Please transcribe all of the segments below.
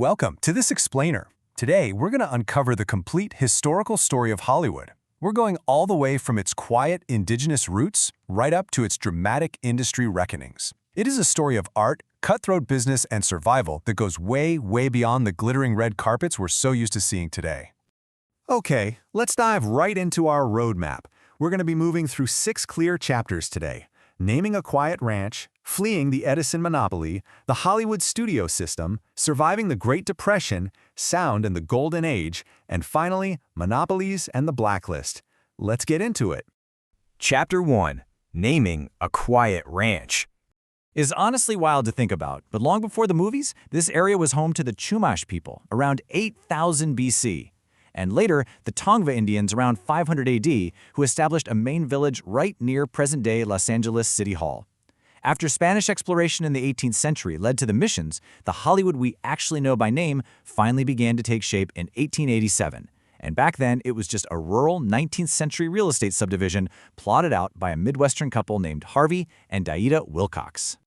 Welcome to this explainer. Today, we're going to uncover the complete historical story of Hollywood. We're going all the way from its quiet, indigenous roots right up to its dramatic industry reckonings. It is a story of art, cutthroat business, and survival that goes way, way beyond the glittering red carpets we're so used to seeing today. Okay, let's dive right into our roadmap. We're going to be moving through 6 clear chapters today. Naming a quiet ranch, fleeing the Edison monopoly, the Hollywood studio system, surviving the Great Depression, sound and the Golden Age, and finally, monopolies and the blacklist. Let's get into it. Chapter 1. Naming a Quiet Ranch is honestly wild to think about, but long before the movies, this area was home to the Chumash people around 8000 BC. And later, the Tongva Indians around 500 AD, who established a main village right near present-day Los Angeles City Hall. After Spanish exploration in the 18th century led to the missions, the Hollywood we actually know by name finally began to take shape in 1887. And back then, it was just a rural 19th century real estate subdivision plotted out by a Midwestern couple named Harvey and Daida Wilcox.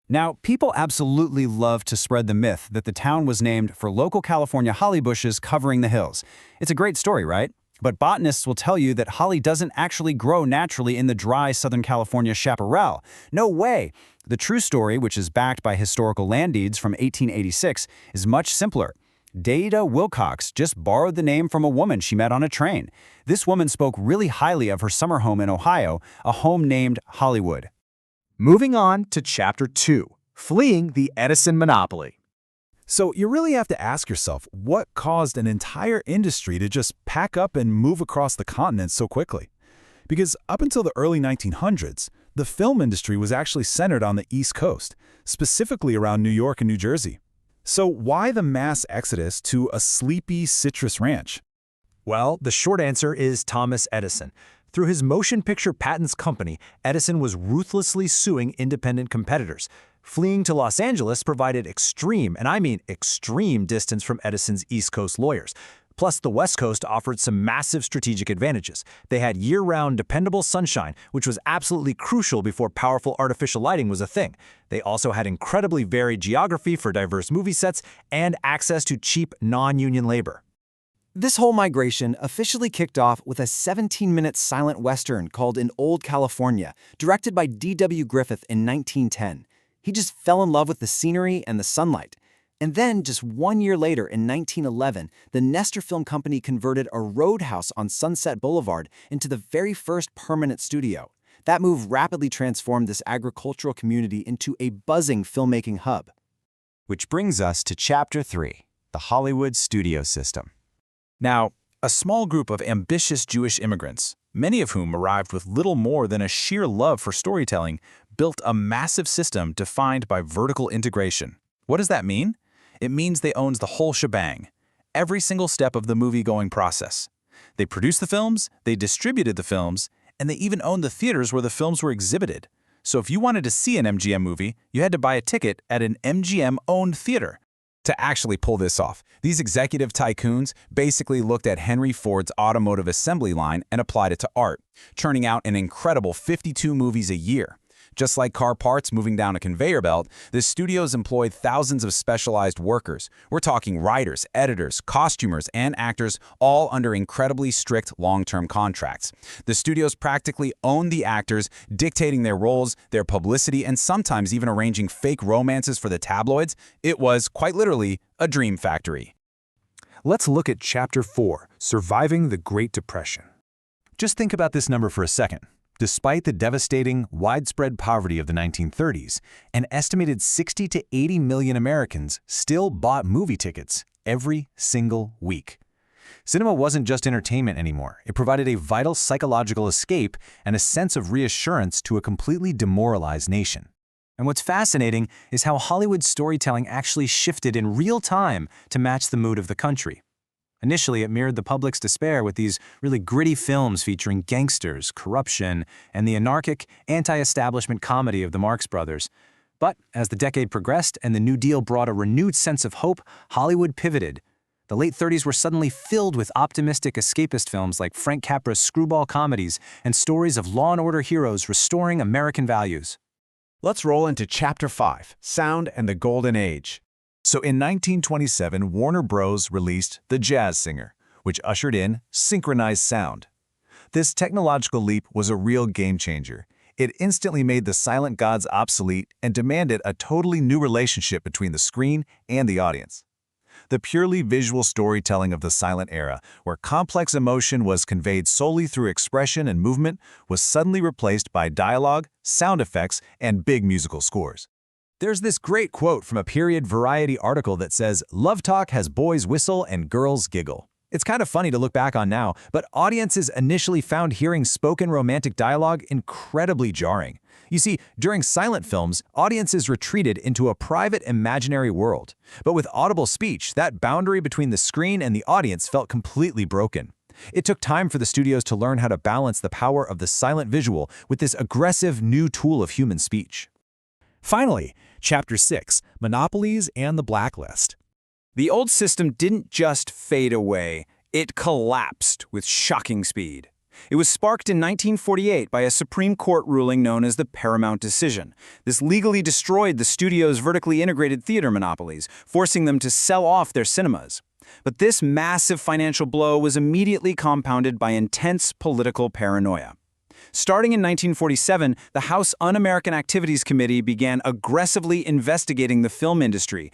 Now, people absolutely love to spread the myth that the town was named for local California holly bushes covering the hills. It's a great story, right? But botanists will tell you that holly doesn't actually grow naturally in the dry Southern California chaparral. No way! The true story, which is backed by historical land deeds from 1886, is much simpler. Daida Wilcox just borrowed the name from a woman she met on a train. This woman spoke really highly of her summer home in Ohio, a home named HollyWood. Moving on to Chapter 2, Fleeing the Edison Monopoly. So you really have to ask yourself, what caused an entire industry to just pack up and move across the continent so quickly? Because up until the early 1900s, the film industry was actually centered on the East Coast, specifically around New York and New Jersey. So why the mass exodus to a sleepy citrus ranch? Well, the short answer is Thomas Edison. Through his motion picture patents company, Edison was ruthlessly suing independent competitors. Fleeing to Los Angeles provided extreme, and I mean extreme, distance from Edison's East Coast lawyers. Plus, the West Coast offered some massive strategic advantages. They had year-round dependable sunshine, which was absolutely crucial before powerful artificial lighting was a thing. They also had incredibly varied geography for diverse movie sets and access to cheap, non-union labor. This whole migration officially kicked off with a 17-minute silent western called In Old California, directed by D.W. Griffith in 1910. He just fell in love with the scenery and the sunlight. And then, just 1 year later, in 1911, the Nestor Film Company converted a roadhouse on Sunset Boulevard into the very first permanent studio. That move rapidly transformed this agricultural community into a buzzing filmmaking hub. Which brings us to Chapter 3, the Hollywood studio system. Now, a small group of ambitious Jewish immigrants, many of whom arrived with little more than a sheer love for storytelling, built a massive system defined by vertical integration. What does that mean? It means they owned the whole shebang, every single step of the movie-going process. They produced the films, they distributed the films, and they even owned the theaters where the films were exhibited. So if you wanted to see an MGM movie, you had to buy a ticket at an MGM-owned theater. To actually pull this off, these executive tycoons basically looked at Henry Ford's automotive assembly line and applied it to art, churning out an incredible 52 movies a year. Just like car parts moving down a conveyor belt, the studios employed thousands of specialized workers. We're talking writers, editors, costumers, and actors, all under incredibly strict long-term contracts. The studios practically owned the actors, dictating their roles, their publicity, and sometimes even arranging fake romances for the tabloids. It was, quite literally, a dream factory. Let's look at Chapter 4, Surviving the Great Depression. Just think about this number for a second. Despite the devastating, widespread poverty of the 1930s, an estimated 60 to 80 million Americans still bought movie tickets every single week. Cinema wasn't just entertainment anymore. It provided a vital psychological escape and a sense of reassurance to a completely demoralized nation. And what's fascinating is how Hollywood storytelling actually shifted in real time to match the mood of the country. Initially, it mirrored the public's despair with these really gritty films featuring gangsters, corruption, and the anarchic, anti-establishment comedy of the Marx Brothers. But as the decade progressed and the New Deal brought a renewed sense of hope, Hollywood pivoted. The late 30s were suddenly filled with optimistic escapist films like Frank Capra's screwball comedies and stories of law and order heroes restoring American values. Let's roll into Chapter 5, Sound and the Golden Age. So in 1927, Warner Bros. Released The Jazz Singer, which ushered in synchronized sound. This technological leap was a real game-changer. It instantly made the silent gods obsolete and demanded a totally new relationship between the screen and the audience. The purely visual storytelling of the silent era, where complex emotion was conveyed solely through expression and movement, was suddenly replaced by dialogue, sound effects, and big musical scores. There's this great quote from a period Variety article that says, "Love talk has boys whistle and girls giggle." It's kind of funny to look back on now, but audiences initially found hearing spoken romantic dialogue incredibly jarring. You see, during silent films, audiences retreated into a private imaginary world. But with audible speech, that boundary between the screen and the audience felt completely broken. It took time for the studios to learn how to balance the power of the silent visual with this aggressive new tool of human speech. Finally, Chapter 6, Monopolies and the Blacklist. The old system didn't just fade away, it collapsed with shocking speed. It was sparked in 1948 by a Supreme Court ruling known as the Paramount Decision. This legally destroyed the studio's vertically integrated theater monopolies, forcing them to sell off their cinemas. But this massive financial blow was immediately compounded by intense political paranoia. Starting in 1947, the House Un-American Activities Committee began aggressively investigating the film industry.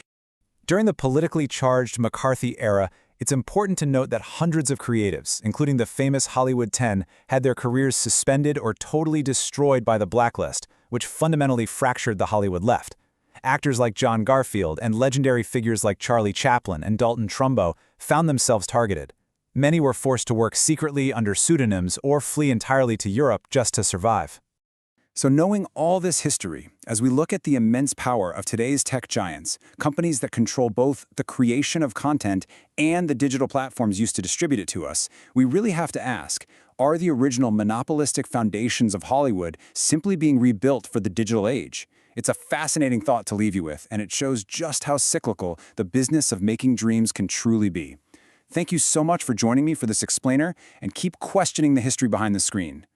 During the politically charged McCarthy era, it's important to note that hundreds of creatives, including the famous Hollywood 10, had their careers suspended or totally destroyed by the blacklist, which fundamentally fractured the Hollywood left. Actors like John Garfield and legendary figures like Charlie Chaplin and Dalton Trumbo found themselves targeted. Many were forced to work secretly under pseudonyms or flee entirely to Europe just to survive. So knowing all this history, as we look at the immense power of today's tech giants, companies that control both the creation of content and the digital platforms used to distribute it to us, we really have to ask, are the original monopolistic foundations of Hollywood simply being rebuilt for the digital age? It's a fascinating thought to leave you with, and it shows just how cyclical the business of making dreams can truly be. Thank you so much for joining me for this explainer, and keep questioning the history behind the screen.